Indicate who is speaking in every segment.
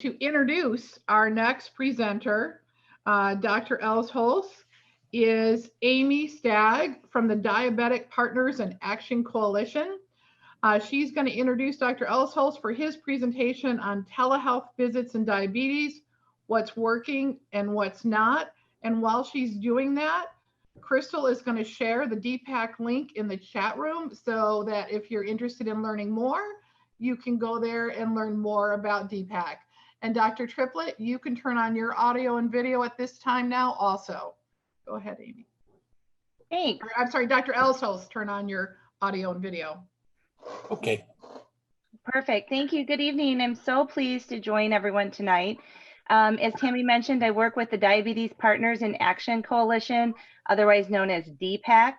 Speaker 1: To introduce our next presenter, Dr. Elsholz, is Amy Stagg from the Diabetic Partners in Action Coalition. She's going to introduce Dr. Elsholz for his presentation on telehealth visits and diabetes, what's working and what's not. And while she's doing that, Crystal is going to share the DPAC link in the chat room so that if you're interested in learning more, you can go there and learn more about DPAC. And Dr. Triplett, you can turn on your audio and video at this time now also. Go ahead, Amy.
Speaker 2: Thanks.
Speaker 1: I'm sorry, Dr. Elsholz, turn on your audio and video.
Speaker 3: Okay.
Speaker 2: Perfect. Thank you. Good evening. I'm so pleased to join everyone tonight. As Tammy mentioned, I work with the Diabetes Partners in Action Coalition, otherwise known as DPAC.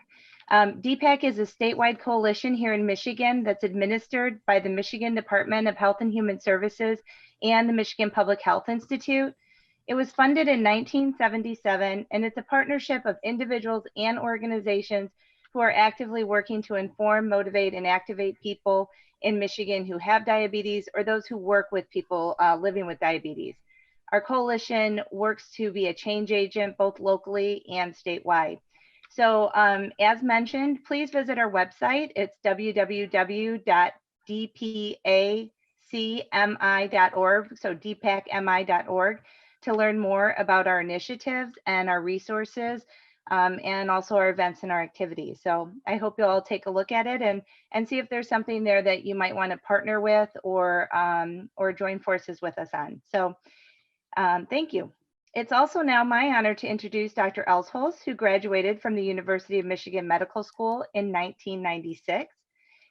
Speaker 2: DPAC is a statewide coalition here in Michigan that's administered by the Michigan Department of Health and Human Services and the Michigan Public Health Institute. It was funded in 1977, and it's a partnership of individuals and organizations who are actively working to inform, motivate, and activate people in Michigan who have diabetes or those who work with people living with diabetes. Our coalition works to be a change agent both locally and statewide. So as mentioned, please visit our website. It's www.dpacmi.org, so dpacmi.org, to learn more about our initiatives and our resources, and also our events and our activities. So I hope you'll all take a look at it and see if there's something there that you might want to partner with or join forces with us on. So thank you. It's also now my honor to introduce Dr. Elsholz, who graduated from the University of Michigan Medical School in 1996.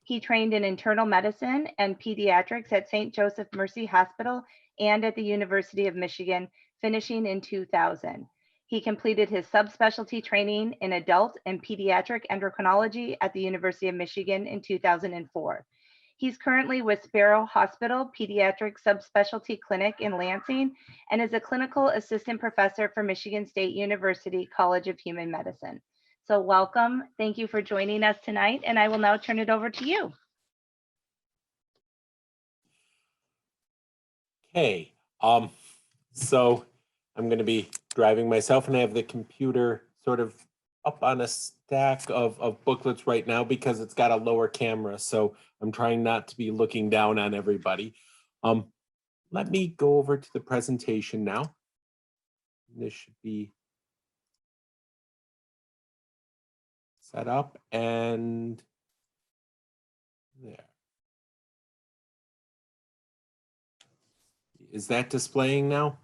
Speaker 2: He trained in internal medicine and pediatrics at St. Joseph Mercy Hospital and at the University of Michigan, finishing in 2000. He completed his subspecialty training in adult and pediatric endocrinology at the University of Michigan in 2004. He's currently with Sparrow Hospital Pediatric Subspecialty Clinic in Lansing and is a clinical assistant professor for Michigan State University College of Human Medicine. So welcome. Thank you for joining us tonight, and I will now turn it over to you.
Speaker 3: Okay. So I'm going to be driving myself, and I have the computer sort of up on a stack of booklets right now because it's got a lower camera. So I'm trying not to be looking down on everybody. Let me go over to the presentation now. This should be set up and there. Is that displaying now?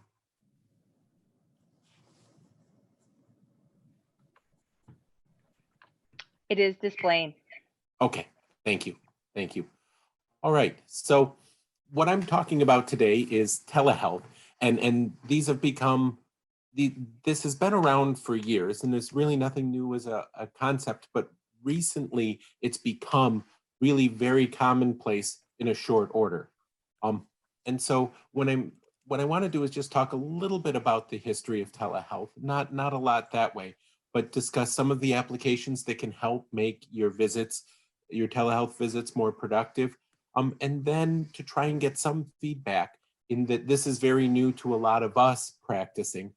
Speaker 2: It is displaying.
Speaker 3: Okay, thank you. Thank you. All right, so what I'm talking about today is telehealth, and these have become, this has been around for years, and there's really nothing new as a concept, but recently it's become really very commonplace in a short order. And so what I want to do is just talk a little bit about the history of telehealth, not a lot that way, but discuss some of the applications that can help make your visits, your telehealth visits, more productive. And then to try and get some feedback in that this is very new to a lot of us practicing.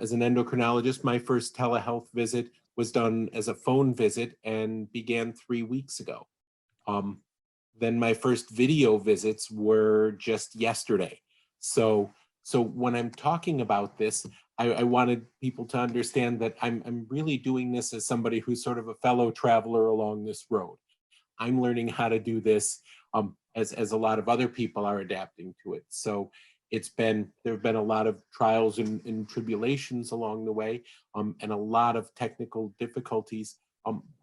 Speaker 3: As an endocrinologist, my first telehealth visit was done as a phone visit and began 3 weeks ago. Then my first video visits were just yesterday. So when I'm talking about this, I wanted people to understand that I'm really doing this as somebody who's sort of a fellow traveler along this road. I'm learning how to do this as a lot of other people are adapting to it. So there have been a lot of trials and tribulations along the way, and a lot of technical difficulties,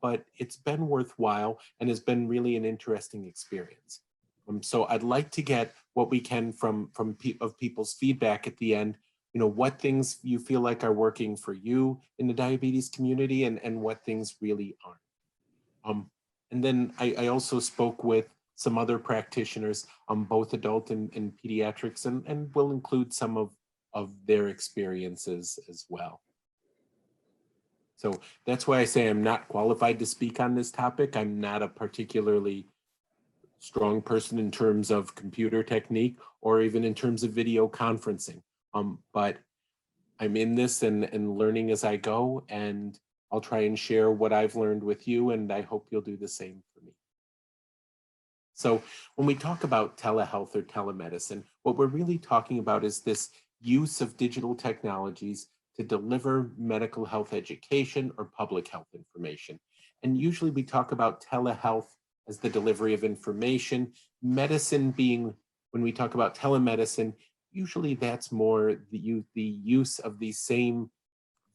Speaker 3: but it's been worthwhile and has been really an interesting experience. So I'd like to get what we can from people's feedback at the end, what things you feel like are working for you in the diabetes community and what things really aren't. And then I also spoke with some other practitioners, both adult and pediatrics, and will include some of their experiences as well. So that's why I say I'm not qualified to speak on this topic. I'm not a particularly strong person in terms of computer technique or even in terms of video conferencing. But I'm in this and learning as I go, and I'll try and share what I've learned with you, and I hope you'll do the same for me. So when we talk about telehealth or telemedicine, what we're really talking about is this use of digital technologies to deliver medical health education or public health information. And usually we talk about telehealth as the delivery of information, medicine being, when we talk about telemedicine, usually that's more the use of these same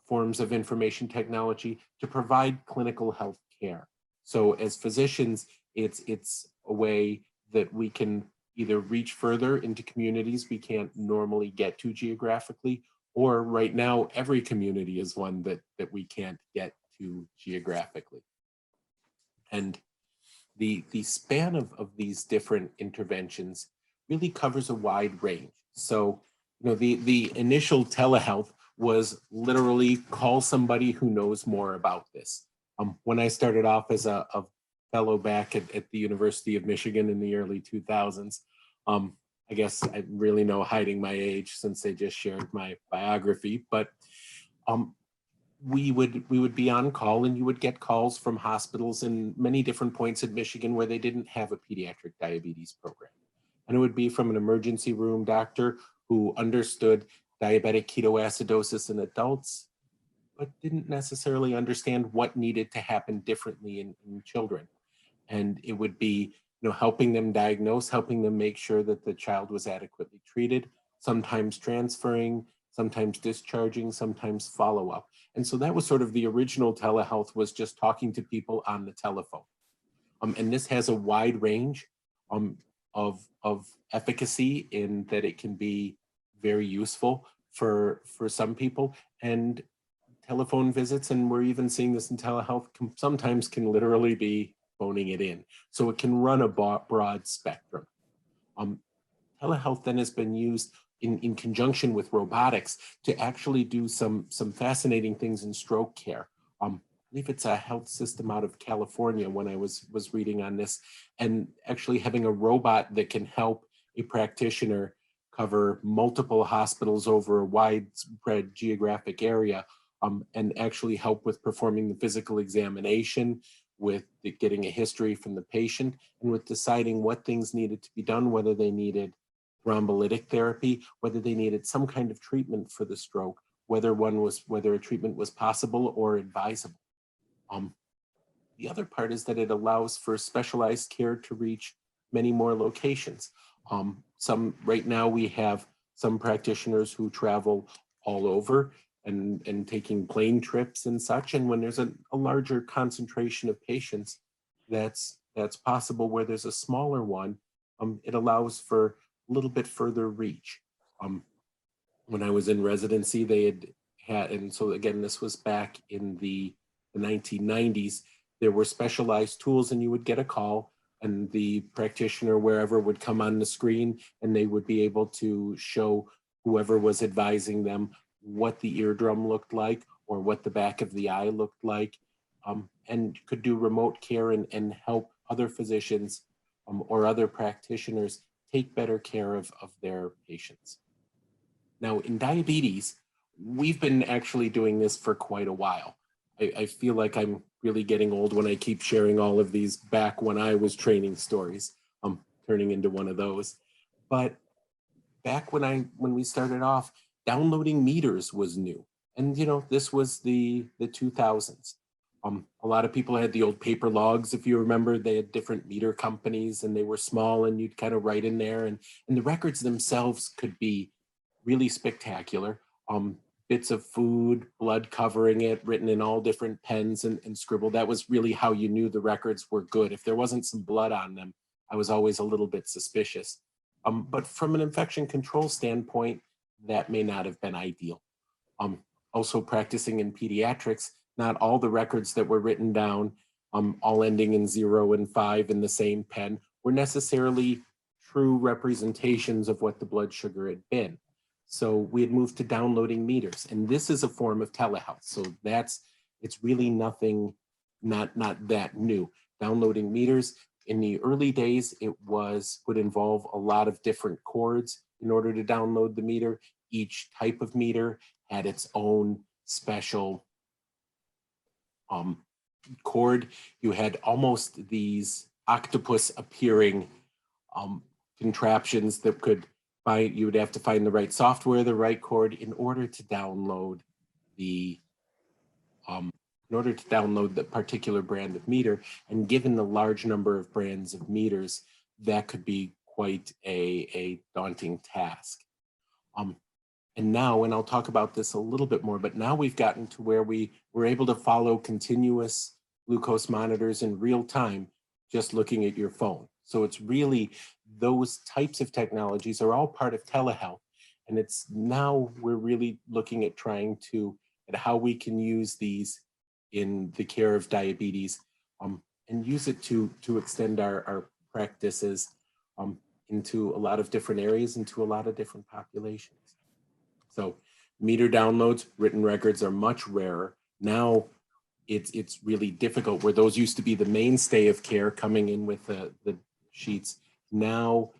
Speaker 3: forms of information technology to provide clinical health care. So as physicians, it's a way that we can either reach further into communities we can't normally get to geographically, or right now, every community is one that we can't get to geographically. And the span of these different interventions really covers a wide range. So, you know, the initial telehealth was literally call somebody who knows more about this. When I started off as a fellow back at the University of Michigan in the early 2000s, I guess I really know hiding my age since they just shared my biography, but we would be on call, and you would get calls from hospitals in many different points in Michigan where they didn't have a pediatric diabetes program. And it would be from an emergency room doctor who understood diabetic ketoacidosis in adults, but didn't necessarily understand what needed to happen differently in children. And it would be, you know, helping them diagnose, helping them make sure that the child was adequately treated, sometimes transferring, sometimes discharging, sometimes follow-up. And so that was sort of the original telehealth, was just talking to people on the telephone. And this has a wide range of efficacy in that it can be very useful for some people. And telephone visits, and we're even seeing this in telehealth, sometimes can literally be phoning it in. So it can run a broad spectrum. Telehealth then has been used in conjunction with robotics to actually do some fascinating things in stroke care. I believe it's a health system out of California when I was reading on this, and actually having a robot that can help a practitioner cover multiple hospitals over a widespread geographic area, and actually help with performing the physical examination, with getting a history from the patient, and with deciding what things needed to be done, whether they needed thrombolytic therapy, whether they needed some kind of treatment for the stroke, whether a treatment was possible or advisable. The other part is that it allows for specialized care to reach many more locations. Right now we have some practitioners who travel all over and taking plane trips and such. And when there's a larger concentration of patients, that's possible. Where there's a smaller one, it allows for a little bit further reach. When I was in residency, they had, and so again, this was back in the 1990s, there were specialized tools, and you would get a call, and the practitioner wherever would come on the screen, and they would be able to show whoever was advising them what the eardrum looked like or what the back of the eye looked like, and could do remote care and help other physicians or other practitioners take better care of their patients. Now, in diabetes, we've been actually doing this for quite a while. I feel like I'm really getting old when I keep sharing all of these back when I was training stories. I'm turning into one of those. But back when we started off, downloading meters was new. And you know, this was the 2000s. A lot of people had the old paper logs, if you remember. They had different meter companies, and they were small, and you'd kind of write in there, and the records themselves could be really spectacular. Bits of food, blood covering it, written in all different pens and scribbled. That was really how you knew the records were good. If there wasn't some blood on them, I was always a little bit suspicious. But from an infection control standpoint, that may not have been ideal. Also practicing in pediatrics, not all the records that were written down, all ending in 0 and 5 in the same pen, were necessarily true representations of what the blood sugar had been. So we had moved to downloading meters, and this is a form of telehealth. So it's really nothing, not that new. Downloading meters, In the early days, it would involve a lot of different cords in order to download the meter. Each type of meter had its own special cord. You had almost these octopus appearing contraptions that could find, you would have to find the right software, the right cord in order to download the particular brand of meter. And given the large number of brands of meters, that could be quite a daunting task. And now, and I'll talk about this a little bit more, but now we've gotten to where we were able to follow continuous glucose monitors in real time, just looking at your phone. So it's really, those types of technologies are all part of telehealth. And it's now we're really looking at trying to, at how we can use these in the care of diabetes, and use it to extend our practices into a lot of different areas, into a lot of different populations. So meter downloads, written records are much rarer. Now it's really difficult, where those used to be the mainstay of care, coming in with the sheets. Now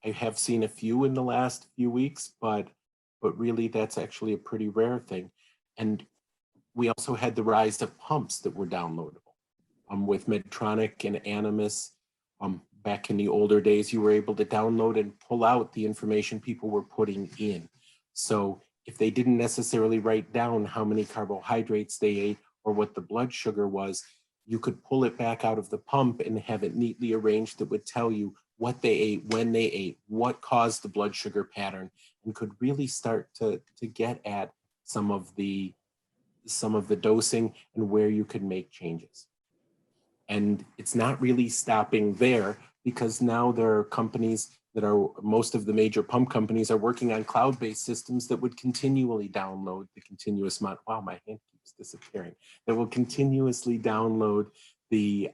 Speaker 3: I have seen a few in the last few weeks, but really that's actually a pretty rare thing. And we also had the rise of pumps that were downloadable. With Medtronic and Animas, back in the older days, you were able to download and pull out the information people were putting in. So if they didn't necessarily write down how many carbohydrates they ate or what the blood sugar was, you could pull it back out of the pump and have it neatly arranged that would tell you what they ate, when they ate, what caused the blood sugar pattern, and could really start to get at some of the dosing and where you could make changes. And it's not really stopping there, because now there are companies that are, most of the major pump companies are working on cloud-based systems that would continually download the continuous wow, my hand keeps disappearing. That will continuously download the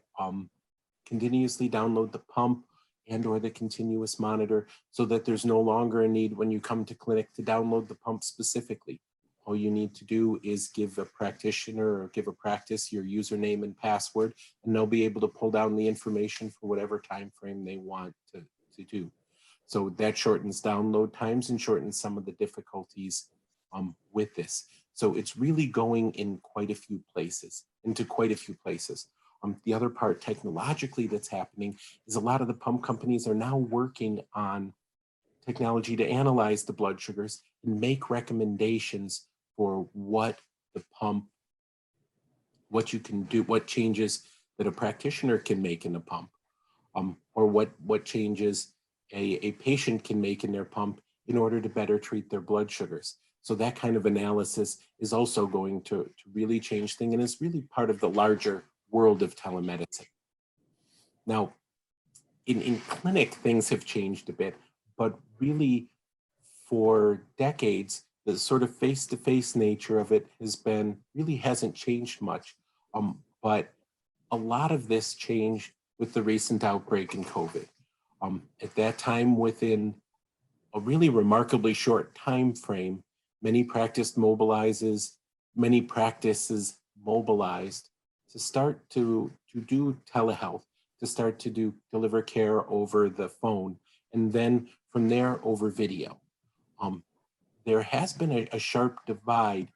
Speaker 3: pump and or the continuous monitor, so that there's no longer a need when you come to clinic to download the pump specifically. All you need to do is give a practitioner or give a practice your username and password, and they'll be able to pull down the information for whatever time frame they want to do. So that shortens download times and shortens some of the difficulties with this. So it's really going in quite a few places, The other part technologically that's happening is a lot of the pump companies are now working on technology to analyze the blood sugars and make recommendations for what you can do, what changes that a practitioner can make in the pump, or what changes a patient can make in their pump in order to better treat their blood sugars. So that kind of analysis is also going to really change things, and is really part of the larger world of telemedicine. Now, in clinic, things have changed a bit, but really for decades, the sort of face-to-face nature of it really hasn't changed much. But a lot of this changed with the recent outbreak in COVID. At that time, within a really remarkably short time frame, many practices mobilized to start to do telehealth, to start to deliver care over the phone, and then from there over video. There has been a sharp divide,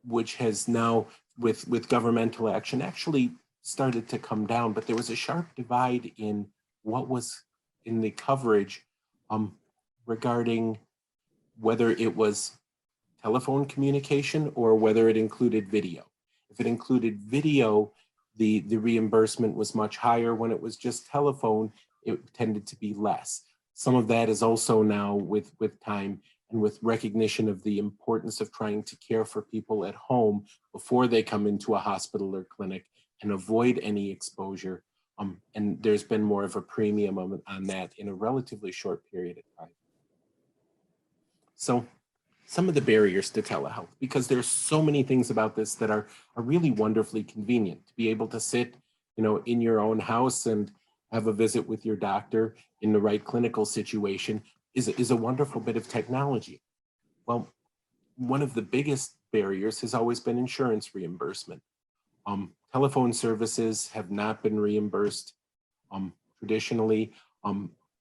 Speaker 3: which has now, with governmental action, actually started to come down, but there was a sharp divide in what was in the coverage regarding whether it was telephone communication or whether it included video. If it included video, the reimbursement was much higher. When it was just telephone, it tended to be less. Some of that is also now with time and with recognition of the importance of trying to care for people at home before they come into a hospital or clinic and avoid any exposure. And there's been more of a premium on that in a relatively short period of time. So some of the barriers to telehealth, because there's so many things about this that are really wonderfully convenient. To be able to sit, in your own house and have a visit with your doctor in the right clinical situation is a wonderful bit of technology. Well, one of the biggest barriers has always been insurance reimbursement. Telephone services have not been reimbursed traditionally,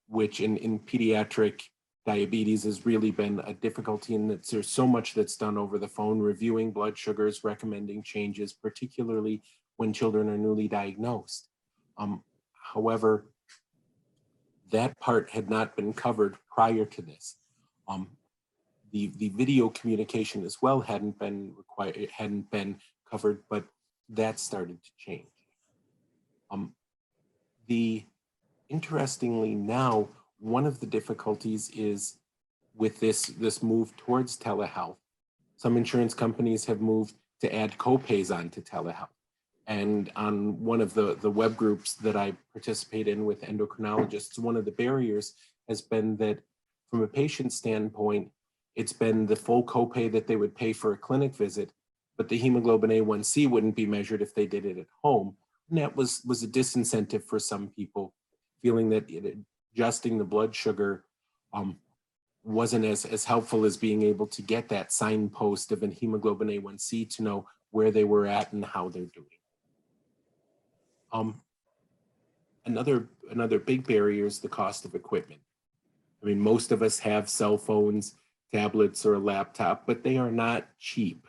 Speaker 3: which in pediatric diabetes has really been a difficulty, and that there's so much that's done over the phone, reviewing blood sugars, recommending changes, particularly when children are newly diagnosed. However, that part had not been covered prior to this. The video communication as well hadn't been required, it hadn't been covered, but that started to change. Interestingly now, one of the difficulties is with this move towards telehealth. Some insurance companies have moved to add co-pays onto telehealth. And on one of the web groups that I participate in with endocrinologists, one of the barriers has been that from a patient standpoint, it's been the full copay that they would pay for a clinic visit, but the hemoglobin A1C wouldn't be measured if they did it at home. And that was a disincentive for some people, feeling that adjusting the blood sugar wasn't as helpful as being able to get that signpost of a hemoglobin A1C to know where they were at and how they're doing. Another big barrier is the cost of equipment. I mean, most of us have cell phones, tablets, or a laptop, but they are not cheap.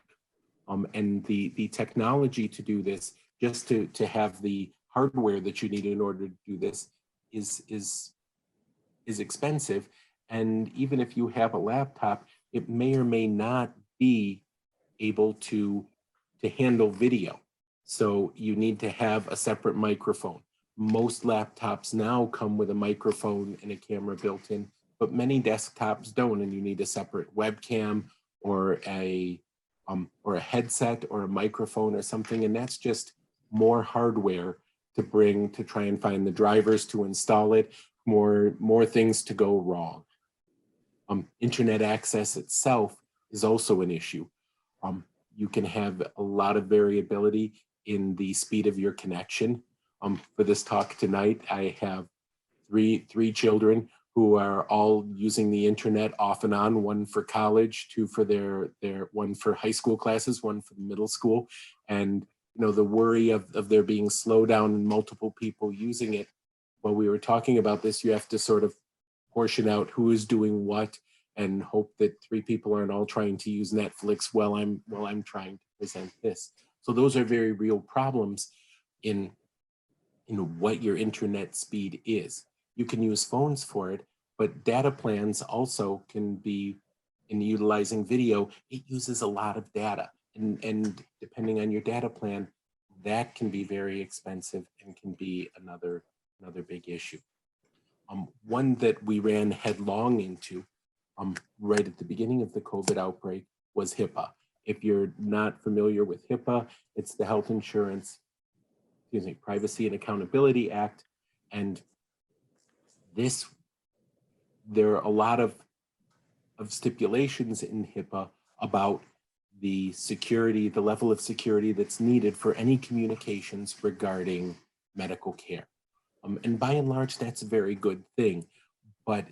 Speaker 3: And the technology to do this, just to have the hardware that you need in order to do this, is expensive. And even if you have a laptop, it may or may not be able to handle video. So you need to have a separate microphone. Most laptops now come with a microphone and a camera built in, but many desktops don't, and you need a separate webcam or a headset or a microphone or something, and that's just more hardware to bring to try and find the drivers to install it, more things to go wrong. Internet access itself is also an issue. You can have a lot of variability in the speed of your connection. For this talk tonight, I have three children who are all using the internet off and on, one for college, two for their one for high school classes, one for middle school. And the worry of there being slowdown and multiple people using it. While we were talking about this, you have to sort of portion out who is doing what and hope that three people aren't all trying to use Netflix while I'm trying to present this. So those are very real problems in what your internet speed is. You can use phones for it, but data plans also can be, in utilizing video, it uses a lot of data. And depending on your data plan, that can be very expensive and can be another big issue. One that we ran headlong into right at the beginning of the COVID outbreak was HIPAA. If you're not familiar with HIPAA, it's the Health Insurance, Privacy and Accountability Act. And there are a lot of stipulations in HIPAA about the security, the level of security that's needed for any communications regarding medical care. And by and large, that's a very good thing. But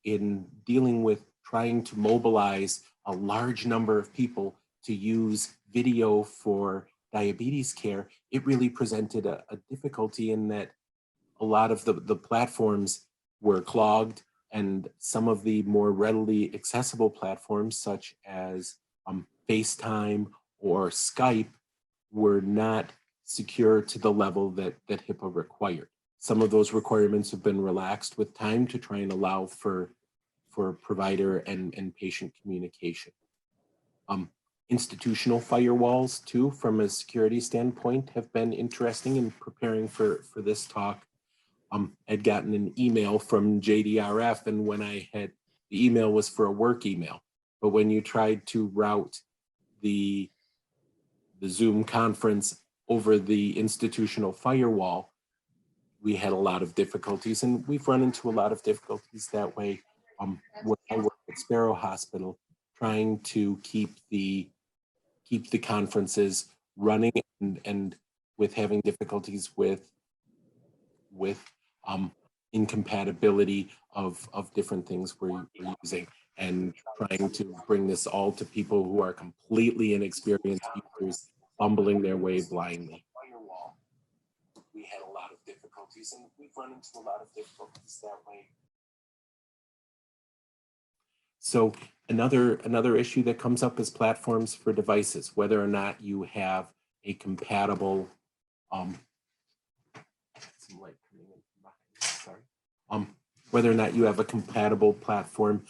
Speaker 3: in dealing with trying to mobilize a large number of people to use video for diabetes care, it really presented a difficulty in that a lot of the platforms were clogged, and some of the more readily accessible platforms such as FaceTime or Skype were not secure to the level that HIPAA required. Some of those requirements have been relaxed with time to try and allow for provider and patient communication. Institutional firewalls too, from a security standpoint, have been interesting in preparing for this talk. I'd gotten an email from JDRF, and when the email was for a work email, but when you tried to route the Zoom conference over the institutional firewall, we had a lot of difficulties, and we've run into a lot of difficulties that way. When I work at Sparrow Hospital, trying to keep the conferences running, and with having difficulties with incompatibility of different things we're using, and trying to bring this all to people who are completely inexperienced users, fumbling their way blindly. we had a lot of difficulties, and we've run into a lot of difficulties that way. So another issue that comes up is platforms for devices, whether or not you have a compatible, some light coming in from behind, sorry. Whether or not you have a compatible platform,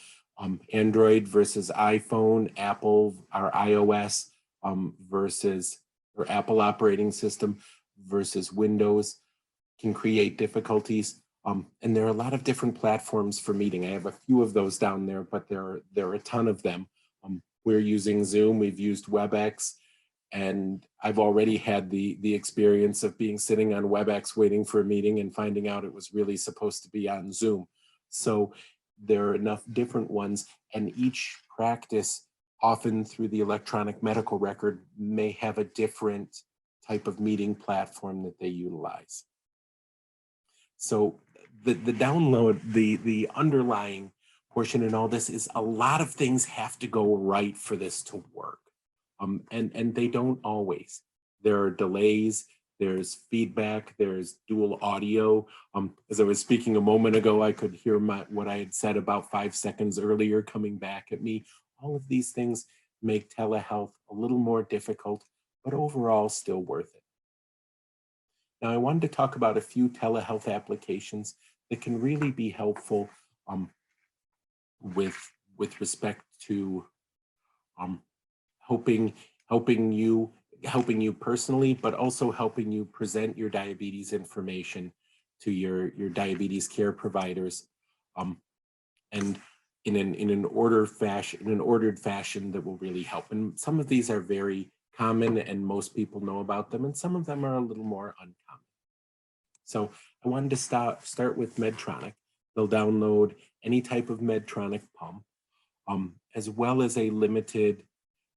Speaker 3: Android versus iPhone, Apple or iOS versus, or Apple operating system versus Windows can create difficulties. And there are a lot of different platforms for meeting. I have a few of those down there, but there are a ton of them. We're using Zoom, we've used WebEx, and I've already had the experience of sitting on WebEx waiting for a meeting and finding out it was really supposed to be on Zoom. So there are enough different ones, and each practice, often through the electronic medical record, may have a different type of meeting platform that they utilize. So the download, the underlying portion in all this is a lot of things have to go right for this to work. And they don't always. There are delays, there's feedback, there's dual audio. As I was speaking a moment ago, I could hear what I had said about 5 seconds earlier coming back at me. All of these things make telehealth a little more difficult, but overall still worth it. Now, I wanted to talk about a few telehealth applications that can really be helpful with respect to helping you personally, but also helping you present your diabetes information to your diabetes care providers, and in an ordered fashion that will really help. And some of these are very common and most people know about them, and some of them are a little more uncommon. So I wanted to start with Medtronic. They'll download any type of Medtronic pump, as well as a limited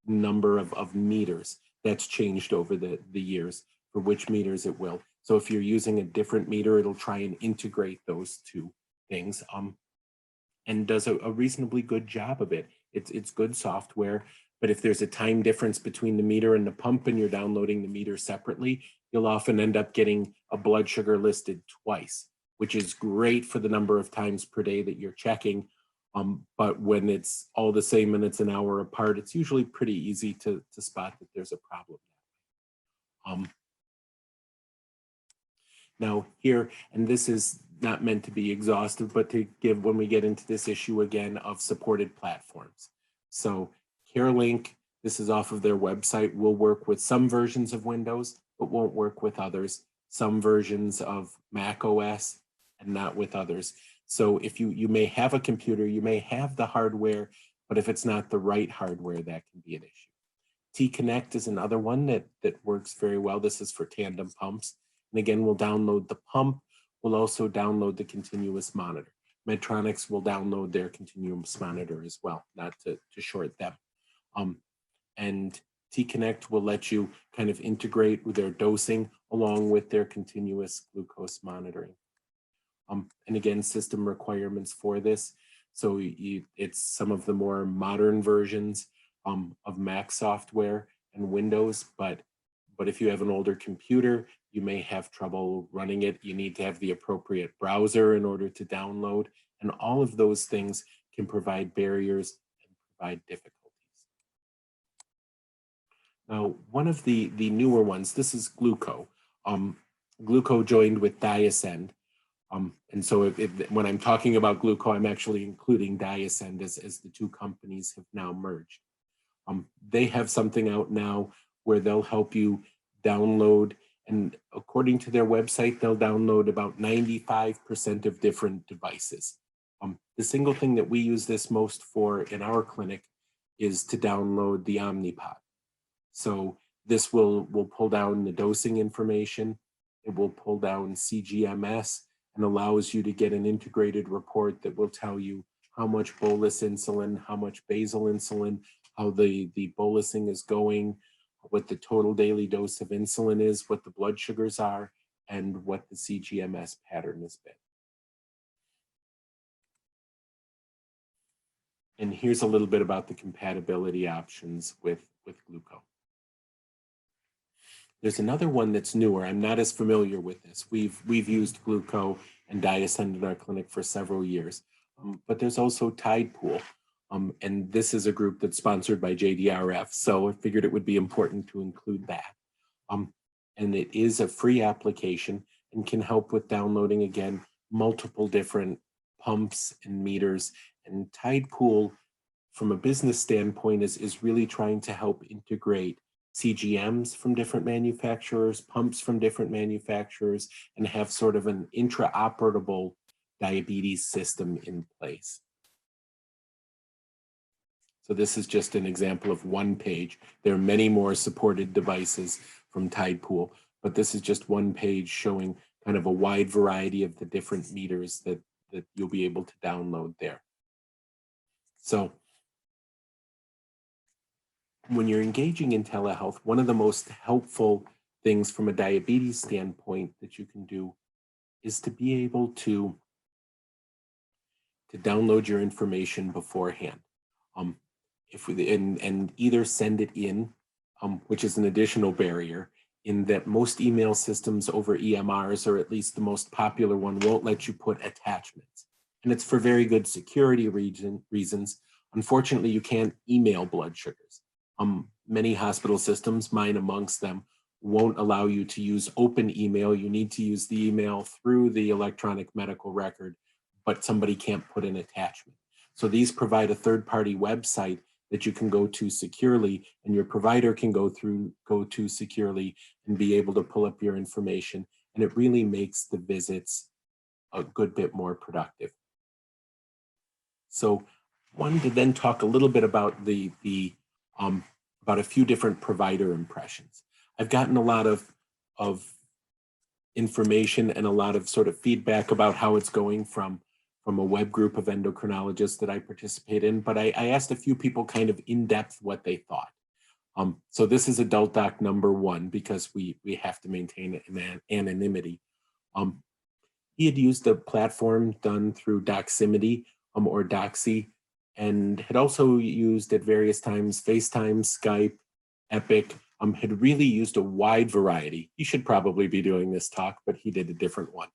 Speaker 3: number of meters that's changed over the years for which meters it will. So if you're using a different meter, it'll try and integrate those two things, and does a reasonably good job of it. It's good software, but if there's a time difference between the meter and the pump and you're downloading the meter separately, you'll often end up getting a blood sugar listed twice, which is great for the number of times per day that you're checking. But when it's all the same and it's an hour apart, it's usually pretty easy to spot that there's a problem. Now here, and this is not meant to be exhaustive, but to give, when we get into this issue again of supported platforms. So CareLink, this is off of their website, will work with some versions of Windows, but won't work with others. Some versions of Mac OS and not with others. So if you may have a computer, you may have the hardware, but if it's not the right hardware, that can be an issue. T-Connect is another one that works very well. This is for tandem pumps. And again, we'll download the pump. We'll also download the continuous monitor. Medtronics will download their continuous monitor as well, not to short them. And T-Connect will let you kind of integrate with their dosing along with their continuous glucose monitoring. And again, system requirements for this. So it's some of the more modern versions of Mac software and Windows, but if you have an older computer, you may have trouble running it. You need to have the appropriate browser in order to download, and all of those things can provide barriers and provide difficulties. Now, one of the newer ones, this is Gluco. Gluco joined with Diasend. And so when I'm talking about Gluco, I'm actually including Diasend as the two companies have now merged. They have something out now where they'll help you download, and according to their website, they'll download about 95% of different devices. The single thing that we use this most for in our clinic is to download the Omnipod. So this will pull down the dosing information. It will pull down CGMS and allows you to get an integrated report that will tell you how much bolus insulin, how much basal insulin, how the bolusing is going, what the total daily dose of insulin is, what the blood sugars are, and what the CGMS pattern has been. And here's a little bit about the compatibility options with Gluco. There's another one that's newer. I'm not as familiar with this. We've used Gluco and Diasend in our clinic for several years, but there's also Tide Pool. And this is a group that's sponsored by JDRF, so I figured it would be important to include that. And it is a free application and can help with downloading, again, multiple different pumps and meters. And Tide Pool, from a business standpoint, is really trying to help integrate CGMs from different manufacturers, pumps from different manufacturers, and have sort of an intraoperable diabetes system in place. So this is just an example of one page. There are many more supported devices from Tide Pool, but this is just one page showing kind of a wide variety of the different meters that you'll be able to download there. So when you're engaging in telehealth, one of the most helpful things from a diabetes standpoint that you can do is to be able to download your information beforehand. And either send it in, which is an additional barrier, in that most email systems over EMRs, or at least the most popular one, won't let you put attachments. And it's for very good security reasons. Unfortunately, you can't email blood sugars. Many hospital systems, mine amongst them, won't allow you to use open email. You need to use the email through the electronic medical record, but somebody can't put an attachment. So these provide a third-party website that you can go to securely, and your provider can go to securely and be able to pull up your information. And it really makes the visits a good bit more productive. So I wanted to then talk a little bit about about a few different provider impressions. I've gotten a lot of information and a lot of sort of feedback about how it's going from a web group of endocrinologists that I participate in, but I asked a few people kind of in depth what they thought. So this is adult doc number one, because we have to maintain anonymity. He had used a platform done through Doximity or Doxy, and had also used at various times FaceTime, Skype, Epic, had really used a wide variety. He should probably be doing this talk, but he did a different one.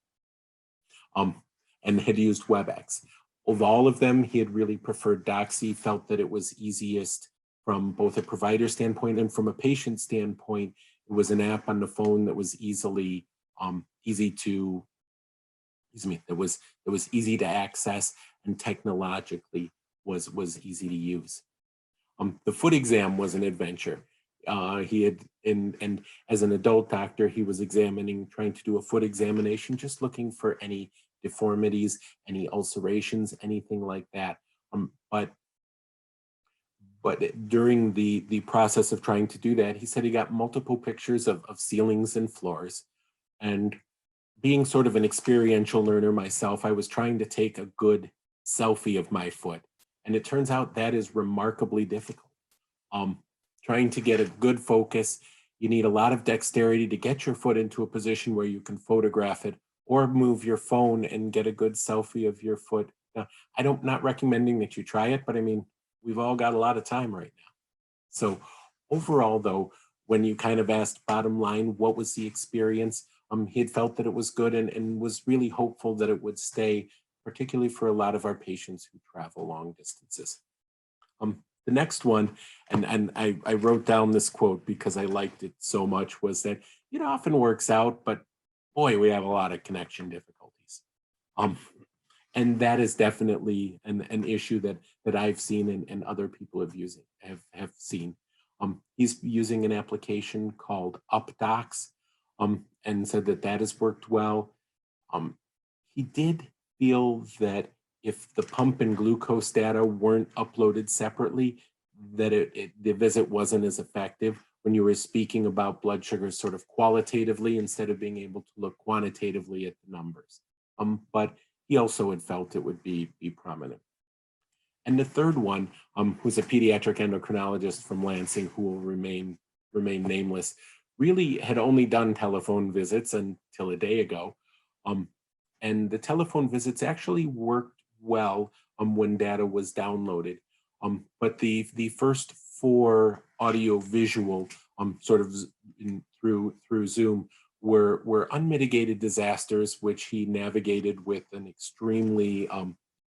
Speaker 3: And had used WebEx. Of all of them, he had really preferred Doxy, felt that it was easiest from both a provider standpoint and from a patient standpoint. It was an app on the phone that was easy to access, and technologically was easy to use. The foot exam was an adventure. He had, and as an adult doctor, he was trying to do a foot examination, just looking for any deformities, any ulcerations, anything like that. But during the process of trying to do that, he said he got multiple pictures of ceilings and floors. And being sort of an experiential learner myself, I was trying to take a good selfie of my foot. And it turns out that is remarkably difficult. Trying to get a good focus, you need a lot of dexterity to get your foot into a position where you can photograph it, or move your phone and get a good selfie of your foot. Now, not recommending that you try it, but I mean, we've all got a lot of time right now. So overall though, when you kind of asked bottom line, what was the experience? He had felt that it was good and was really hopeful that it would stay, particularly for a lot of our patients who travel long distances. The next one, and I wrote down this quote because I liked it so much, was that it often works out, but boy, we have a lot of connection difficulties. And that is definitely an issue that I've seen and other people have seen. He's using an application called UpDocs, and said that has worked well. He did feel that if the pump and glucose data weren't uploaded separately, that the visit wasn't as effective when you were speaking about blood sugars sort of qualitatively instead of being able to look quantitatively at the numbers. But he also had felt it would be prominent. And the third one, who's a pediatric endocrinologist from Lansing, who will remain nameless, really had only done telephone visits until a day ago. And the telephone visits actually worked well when data was downloaded. But the first 4 audio visual sort of through Zoom were unmitigated disasters, which he navigated with an extremely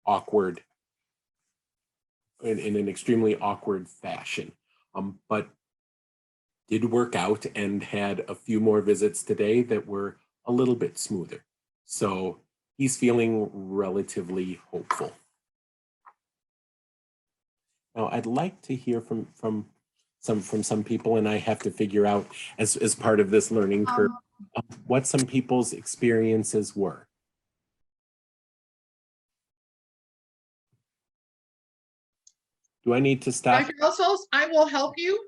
Speaker 3: awkward, in an extremely awkward fashion. But did work out and had a few more visits today that were a little bit smoother. So he's feeling relatively hopeful. Now, I'd like to hear from some people, and I have to figure out as part of this learning curve what some people's experiences were. Do I need to stop?
Speaker 1: Dr. Elsholz, I will help you.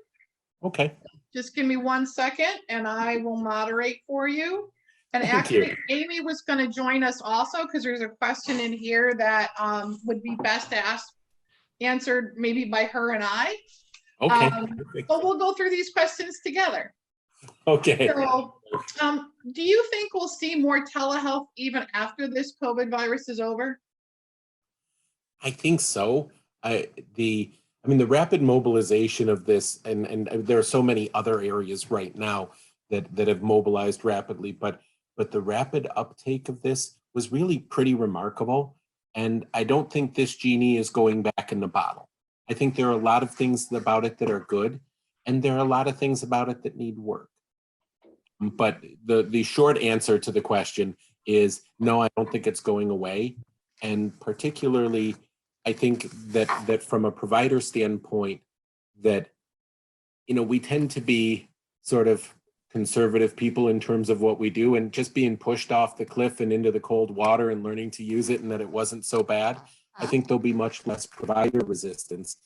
Speaker 3: Okay.
Speaker 1: Just give me 1 second and I will moderate for you. And
Speaker 3: Thank
Speaker 1: actually,
Speaker 3: you.
Speaker 1: Amy was going to join us also because there's a question in here that would be best answered maybe by her and I.
Speaker 3: Okay.
Speaker 1: But we'll go through these questions together.
Speaker 3: Okay.
Speaker 1: So, do you think we'll see more telehealth even after this COVID virus is over?
Speaker 3: I think so. I mean, the rapid mobilization of this, and there are so many other areas right now that have mobilized rapidly, but the rapid uptake of this was really pretty remarkable. And I don't think this genie is going back in the bottle. I think there are a lot of things about it that are good, and there are a lot of things about it that need work. But the short answer to the question is no, I don't think it's going away. And particularly, I think that from a provider standpoint, that, you know, we tend to be sort of conservative people in terms of what we do, and just being pushed off the cliff and into the cold water and learning to use it and that it wasn't so bad. I think there'll be much less provider resistance.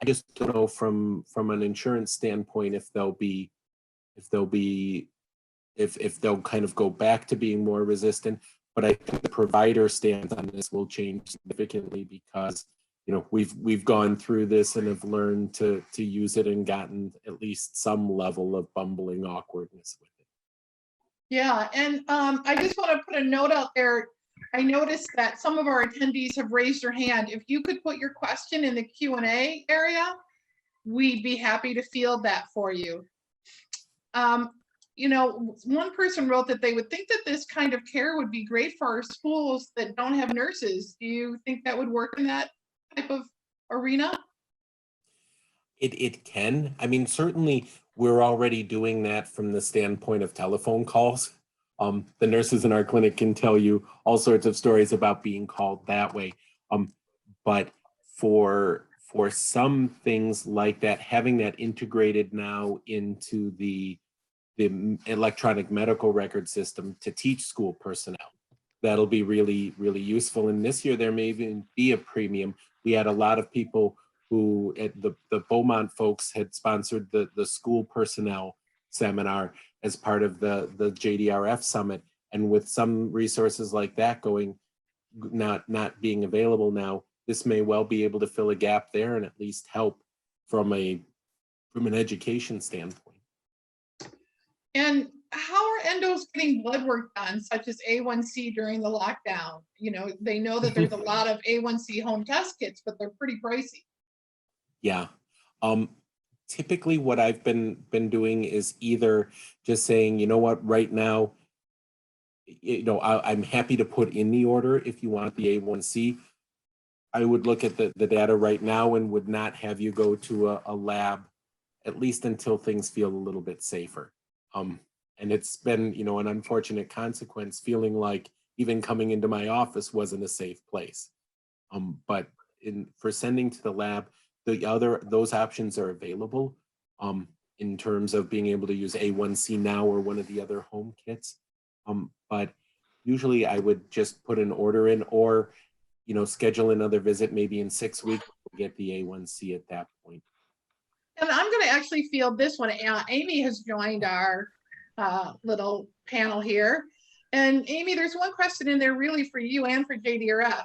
Speaker 3: I just don't know from an insurance standpoint if they'll kind of go back to being more resistant. But I think the provider stance on this will change significantly because, you know, we've gone through this and have learned to use it and gotten at least some level of bumbling awkwardness with it.
Speaker 1: Yeah, and I just want to put a note out there. I noticed that some of our attendees have raised their hand. If you could put your question in the Q&A area, we'd be happy to field that for you. You know, one person wrote that they would think that this kind of care would be great for our schools that don't have nurses. Do you think that would work in that type of arena?
Speaker 3: It can. I mean, certainly we're already doing that from the standpoint of telephone calls. The nurses in our clinic can tell you all sorts of stories about being called that way. But for some things like that, having that integrated now into the electronic medical record system to teach school personnel, that'll be really, really useful. And this year there may even be a premium. We had a lot of people who at the Beaumont folks had sponsored the school personnel seminar as part of the JDRF summit. And with some resources like that not being available now, this may well be able to fill a gap there and at least help from an education standpoint.
Speaker 1: And how are endos getting blood work done, such as A1C during the lockdown? You know, they know that there's a lot of A1C home test kits, but they're pretty pricey.
Speaker 3: Yeah. Typically what I've been doing is either just saying, you know what, right now, you know, I'm happy to put in the order if you want the A1C. I would look at the data right now and would not have you go to a lab, at least until things feel a little bit safer. And it's been, you know, an unfortunate consequence, feeling like even coming into my office wasn't a safe place. But for sending to the lab, those options are available in terms of being able to use A1C now or one of the other home kits. But usually I would just put an order in, or, you know, schedule another visit maybe in 6 weeks to get the A1C at that point.
Speaker 1: And I'm going to actually field this one. Amy has joined our little panel here. And Amy, there's one question in there really for you and for JDRF.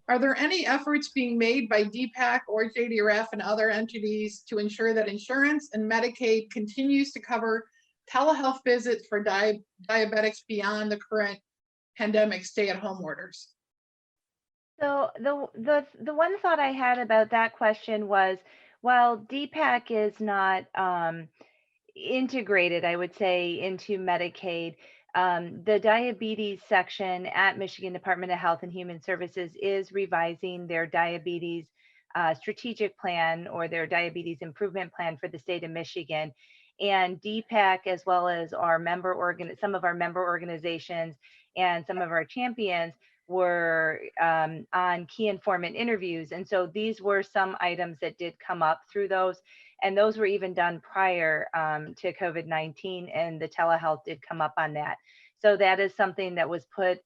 Speaker 1: Are there any efforts being made by DPAC or JDRF and other entities to ensure that insurance and Medicaid continues to cover telehealth visits for diabetics beyond the current pandemic stay-at-home orders?
Speaker 2: So the one thought I had about that question was, while DPAC is not integrated, I would say, into Medicaid. The diabetes section at Michigan Department of Health and Human Services is revising their diabetes strategic plan, or their diabetes improvement plan for the state of Michigan. And DPAC, as well as some of our member organizations and some of our champions, were on key informant interviews. And so these were some items that did come up through those. And those were even done prior to COVID-19, and the telehealth did come up on that. So that is something that was put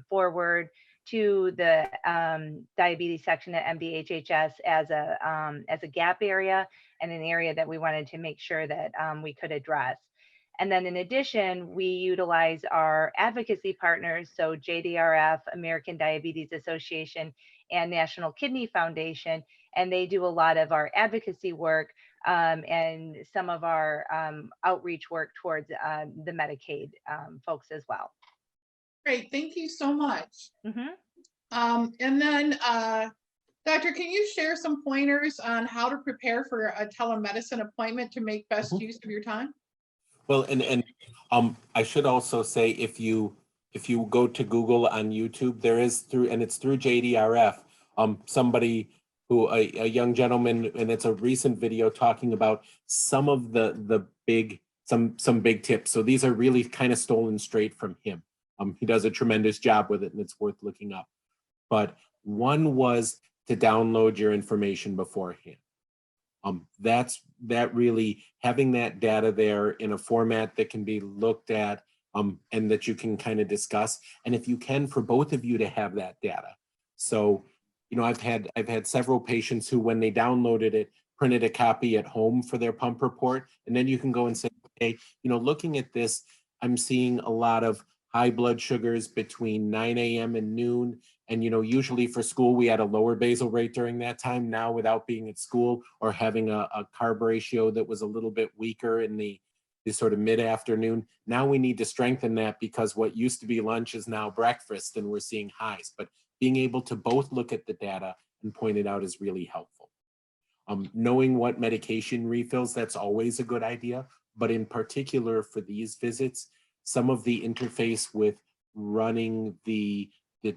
Speaker 2: forward to the diabetes section at MDHHS as a gap area, and an area that we wanted to make sure that we could address. And then in addition, we utilize our advocacy partners, so JDRF, American Diabetes Association, and National Kidney Foundation, and they do a lot of our advocacy work and some of our outreach work towards the Medicaid folks as well.
Speaker 1: Great, thank you so much.
Speaker 2: Mm-hmm.
Speaker 1: And then, Doctor, can you share some pointers on how to prepare for a telemedicine appointment to make best use of your time?
Speaker 3: Well, and I should also say, if you go to Google on YouTube, there is it's through JDRF, somebody who a young gentleman, and it's a recent video talking about some of the big some big tips. So these are really kind of stolen straight from him. He does a tremendous job with it, and it's worth looking up. But one was to download your information beforehand. That really, having that data there in a format that can be looked at, and that you can kind of discuss. And if you can, for both of you to have that data. So, you know, I've had several patients who, when they downloaded it, printed a copy at home for their pump report. And then you can go and say, hey, you know, looking at this, I'm seeing a lot of high blood sugars between 9 a.m. and noon. And, you know, usually for school, we had a lower basal rate during that time. Now, without being at school or having a carb ratio that was a little bit weaker in the sort of mid-afternoon, now we need to strengthen that, because what used to be lunch is now breakfast, and we're seeing highs. But being able to both look at the data and point it out is really helpful. Knowing what medication refills, that's always a good idea. But in particular for these visits, some of the interface with running the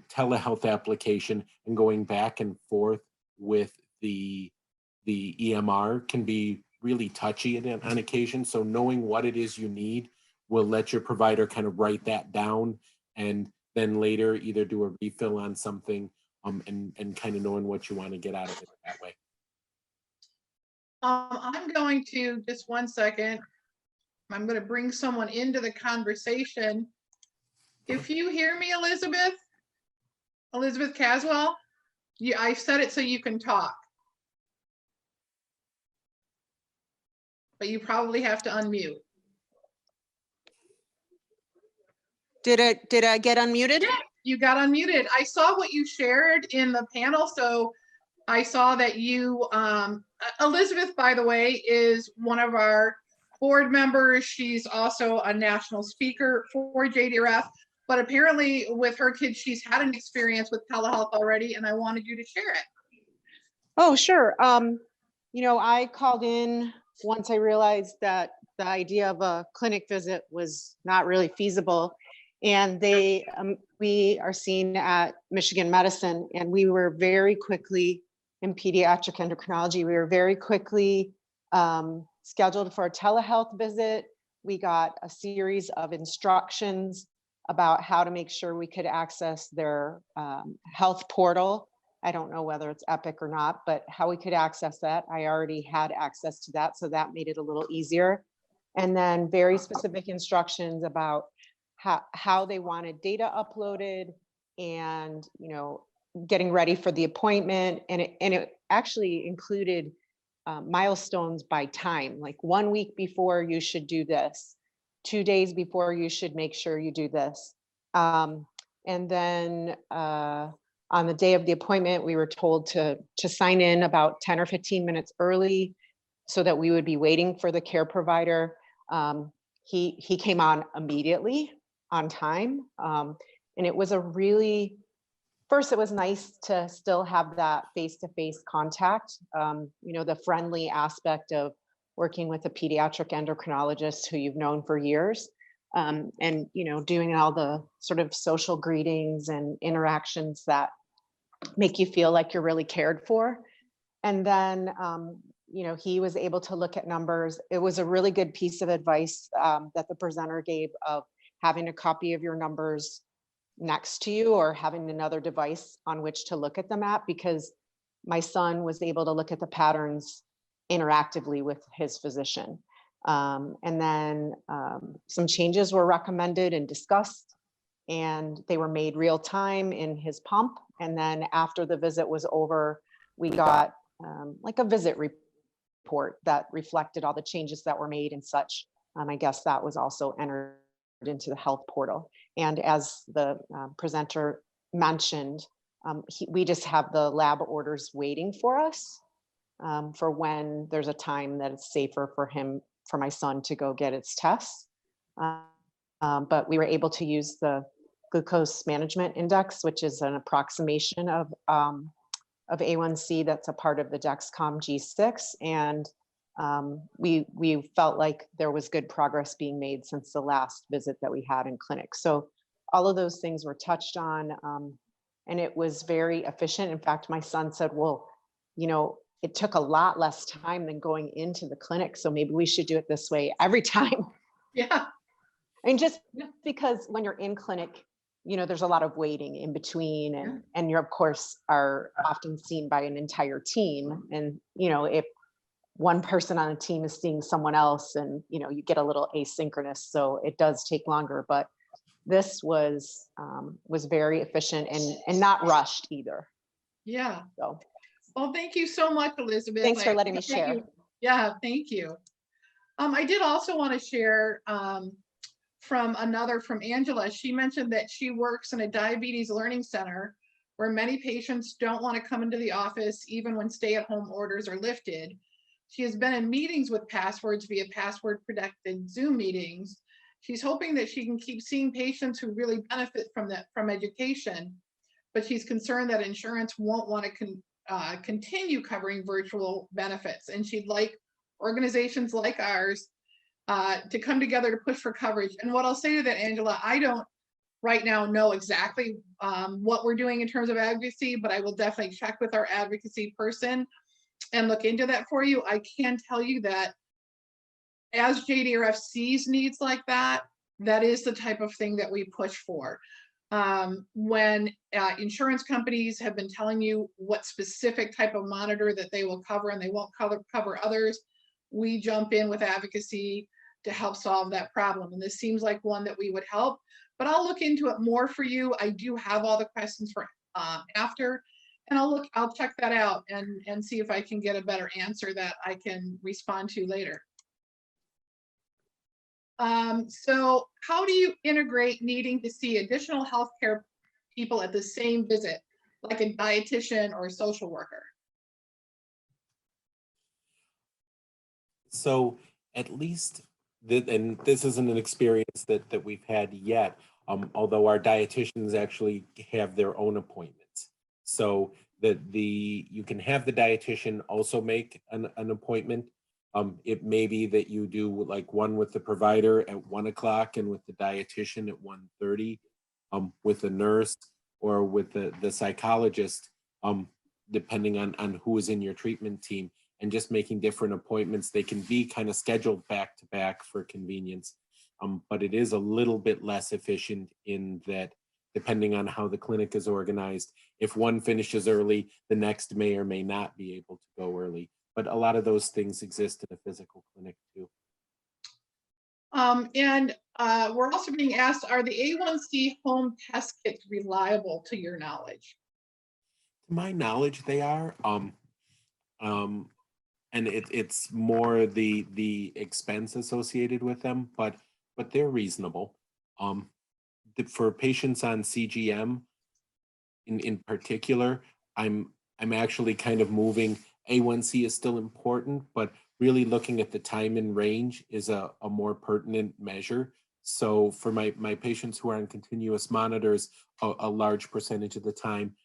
Speaker 3: telehealth application and going back and forth with the EMR can be really touchy on occasion. So knowing what it is you need will let your provider kind of write that down, and then later either do a refill on something, and kind of knowing what you want to get out of it that way.
Speaker 1: I'm going to, just one second, I'm going to bring someone into the conversation. If you hear me, Elizabeth Caswell, I set it so you can talk. But you probably have to unmute.
Speaker 4: Did I get unmuted?
Speaker 1: Yeah, you got unmuted. I saw what you shared in the panel, so I saw that you, Elizabeth, by the way, is one of our board members. She's also a national speaker for JDRF, but apparently with her kids, she's had an experience with telehealth already, and I wanted you to share it.
Speaker 4: Oh, sure. You know, I called in once I realized that the idea of a clinic visit was not really feasible. And we are seen at Michigan Medicine, and we were very quickly in pediatric endocrinology. We were very quickly scheduled for a telehealth visit. We got a series of instructions about how to make sure we could access their health portal. I don't know whether it's Epic or not, but how we could access that. I already had access to that, so that made it a little easier. And then very specific instructions about how they wanted data uploaded, and, you know, getting ready for the appointment. And it actually included milestones by time, like 1 week before you should do this, 2 days before you should make sure you do this. And then on the day of the appointment, we were told to sign in about 10 or 15 minutes early so that we would be waiting for the care provider. He came on immediately, on time. And it was first, it was nice to still have that face-to-face contact, you know, the friendly aspect of working with a pediatric endocrinologist who you've known for years, and doing all the sort of social greetings and interactions that make you feel like you're really cared for. And then he was able to look at numbers. It was a really good piece of advice that the presenter gave, of having a copy of your numbers next to you or having another device on which to look at them at, because my son was able to look at the patterns interactively with his physician. And then some changes were recommended and discussed, and they were made real time in his pump. And then after the visit was over, we got like a visit report that reflected all the changes that were made and such. I guess that was also entered into the health portal. And as the presenter mentioned, we just have the lab orders waiting for us for when there's a time that it's safer for my son to go get its tests. But we were able to use the glucose management index, which is an approximation of A1C that's a part of the Dexcom G6. And we felt like there was good progress being made since the last visit that we had in clinic. So all of those things were touched on, and it was very efficient. In fact, my son said, well, it took a lot less time than going into the clinic, so maybe we should do it this way every time.
Speaker 1: Yeah.
Speaker 4: And just because when you're in clinic, there's a lot of waiting in between, and you of course are often seen by an entire team. And, if one person on a team is seeing someone else, and, you get a little asynchronous, so it does take longer, but this was very efficient and not rushed either.
Speaker 1: Yeah.
Speaker 4: So,
Speaker 1: well, thank you so much, Elizabeth.
Speaker 4: Thanks for letting me share.
Speaker 1: Yeah, thank you. I did also want to share from Angela. She mentioned that she works in a diabetes learning center where many patients don't want to come into the office even when stay-at-home orders are lifted. She has been in meetings with passwords via password-protected Zoom meetings. She's hoping that she can keep seeing patients who really benefit from education, but she's concerned that insurance won't want to continue covering virtual benefits, and she'd like organizations like ours to come together to push for coverage. And what I'll say to that, Angela, I don't right now know exactly what we're doing in terms of advocacy, but I will definitely check with our advocacy person and look into that for you. I can tell you that as JDRF sees needs like that, that is the type of thing that we push for. When insurance companies have been telling you what specific type of monitor that they will cover and they won't cover others, we jump in with advocacy to help solve that problem. And this seems like one that we would help, but I'll look into it more for you. I do have all the questions for after, and I'll check that out and see if I can get a better answer that I can respond to later. So how do you integrate needing to see additional healthcare people at the same visit, like a dietitian or a social worker?
Speaker 3: So at least, and this isn't an experience that we've had yet, although our dietitians actually have their own appointments. So that you can have the dietitian also make an appointment. It may be that you do like one with the provider at 1 o'clock and with the dietitian at 1:30, with the nurse or with the psychologist, depending on who is in your treatment team, and just making different appointments. They can be kind of scheduled back to back for convenience, but it is a little bit less efficient in that, depending on how the clinic is organized, if one finishes early, the next may or may not be able to go early. But a lot of those things exist in a physical clinic too.
Speaker 1: We're also being asked, are the A1C home test kits reliable to your knowledge?
Speaker 3: To my knowledge, they are. And it's more the expense associated with them, but they're reasonable. For patients on CGM, in particular, I'm actually kind of moving. A1C is still important, but really looking at the time in range is a more pertinent measure. So for my patients who are on continuous monitors, a large percentage of the time,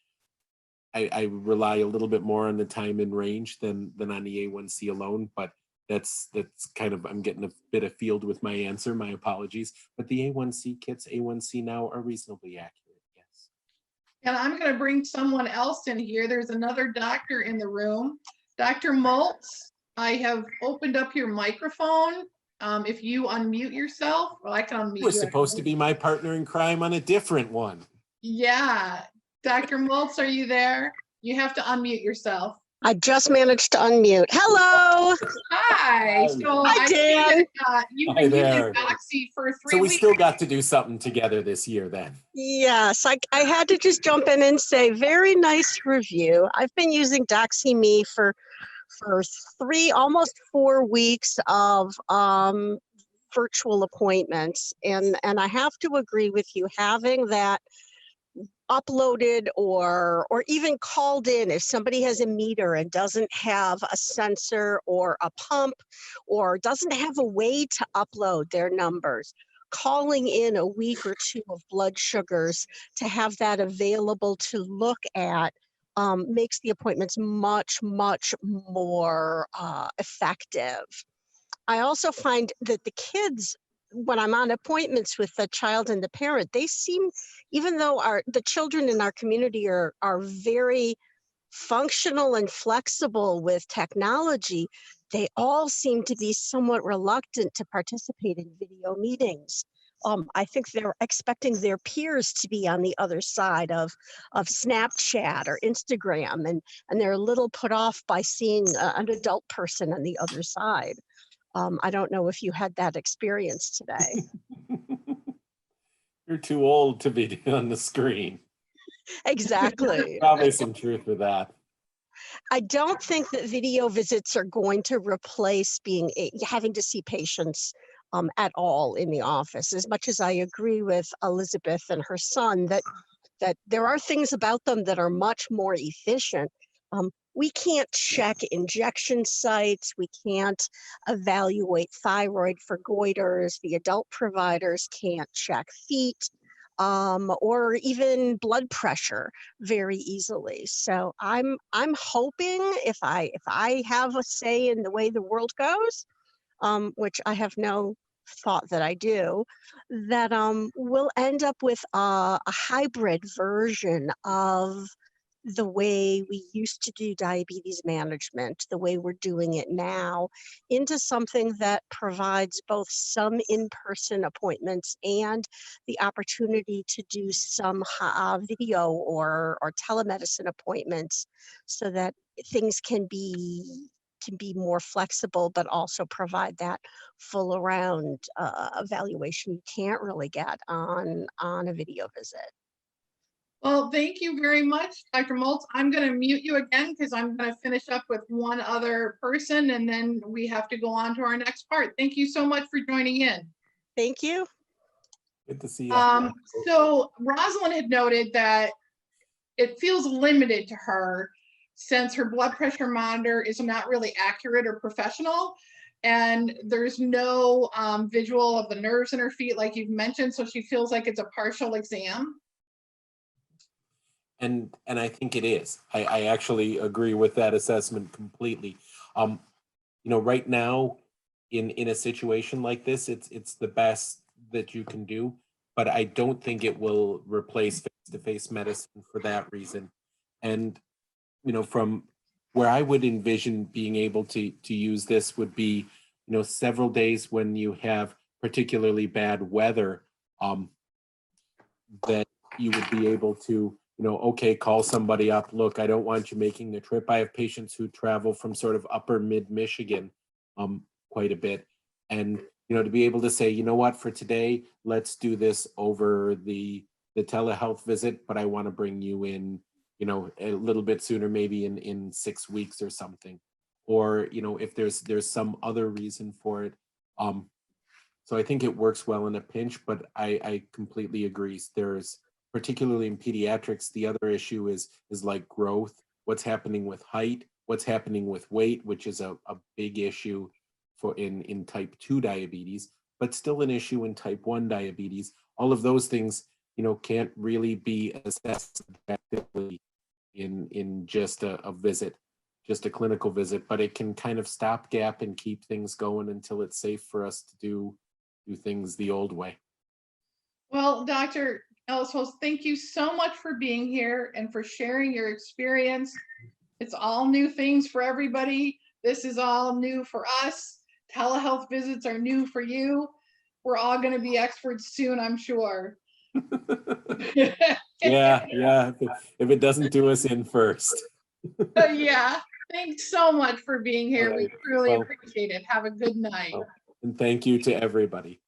Speaker 3: I rely a little bit more on the time in range than on the A1C alone, but that's kind of, I'm getting a bit afield with my answer, my apologies. But the A1C kits, A1C now, are reasonably accurate, yes.
Speaker 1: And I'm going to bring someone else in here. There's another doctor in the room. Dr. Maltz, I have opened up your microphone. If you unmute yourself, well, I can unmute
Speaker 3: You were
Speaker 1: you.
Speaker 3: supposed to be my partner in crime on a different one.
Speaker 1: Yeah. Dr. Maltz, are you there? You have to unmute yourself.
Speaker 5: I just managed to unmute. Hello.
Speaker 1: Hi. So
Speaker 5: Hi,
Speaker 1: I see
Speaker 5: Dan.
Speaker 1: that you've
Speaker 3: Hi
Speaker 1: been
Speaker 3: there.
Speaker 1: using Doxy for 3
Speaker 3: So we
Speaker 1: weeks.
Speaker 3: still got to do something together this year then.
Speaker 5: Yes, I had to just jump in and say very nice review. I've been using DoxyMe for almost 4 weeks of virtual appointments, and I have to agree with you, having that uploaded or even called in if somebody has a meter and doesn't have a sensor or a pump or doesn't have a way to upload their numbers, calling in a week or two of blood sugars to have that available to look at makes the appointments much more effective. I also find that the kids, when I'm on appointments with the child and the parent, they seem, even though the children in our community are very functional and flexible with technology, they all seem to be somewhat reluctant to participate in video meetings. I think they're expecting their peers to be on the other side of Snapchat or Instagram, and they're a little put off by seeing an adult person on the other side. I don't know if you had that experience today.
Speaker 3: You're too old to be on the screen.
Speaker 5: Exactly.
Speaker 3: Probably some truth with that.
Speaker 5: I don't think that video visits are going to replace having to see patients at all in the office. As much as I agree with Elizabeth and her son that there are things about them that are much more efficient. We can't check injection sites. We can't evaluate thyroid for goiters. The adult providers can't check feet or even blood pressure very easily. So I'm hoping if I have a say in the way the world goes, which I have no thought that I do, that we'll end up with a hybrid version of the way we used to do diabetes management, the way we're doing it now, into something that provides both some in-person appointments and the opportunity to do some video or telemedicine appointments, so that things can be more flexible, but also provide that full around evaluation you can't really get on a video visit.
Speaker 1: Well, thank you very much, Dr. Maltz. I'm going to mute you again because I'm going to finish up with one other person and then we have to go on to our next part. Thank you so much for joining in.
Speaker 5: Thank you.
Speaker 3: Good to see you.
Speaker 1: So Rosalind had noted that it feels limited to her since her blood pressure monitor is not really accurate or professional. And there's no visual of the nerves in her feet, like you've mentioned. So she feels like it's a partial exam.
Speaker 3: And I think it is. I actually agree with that assessment completely. Right now, in a situation like this, it's the best that you can do, but I don't think it will replace face-to-face medicine for that reason. And from where I would envision being able to use this would be, several days when you have particularly bad weather, that you would be able to, okay, call somebody up. Look, I don't want you making the trip. I have patients who travel from sort of upper mid Michigan quite a bit. And, to be able to say, you know what, for today, let's do this over the telehealth visit, but I want to bring you in, a little bit sooner, maybe in 6 weeks or something. Or, if there's some other reason for it. So I think it works well in a pinch, but I completely agree. There's, particularly in pediatrics, the other issue is like growth, what's happening with height, what's happening with weight, which is a big issue for in type 2 diabetes, but still an issue in type 1 diabetes. All of those things, can't really be assessed effectively in just a visit just a clinical visit, but it can kind of stopgap and keep things going until it's safe for us to do things the old way.
Speaker 1: Well, Dr. Elsholz, thank you so much for being here and for sharing your experience. It's all new things for everybody. This is all new for us. Telehealth visits are new for you. We're all going to be experts soon, I'm sure.
Speaker 3: Yeah. If it doesn't do us in first.
Speaker 1: Yeah. Thanks so much for being here.
Speaker 3: All
Speaker 1: We
Speaker 3: right.
Speaker 1: truly
Speaker 3: Well,
Speaker 1: appreciate it. Have a good night.
Speaker 3: and thank you to everybody.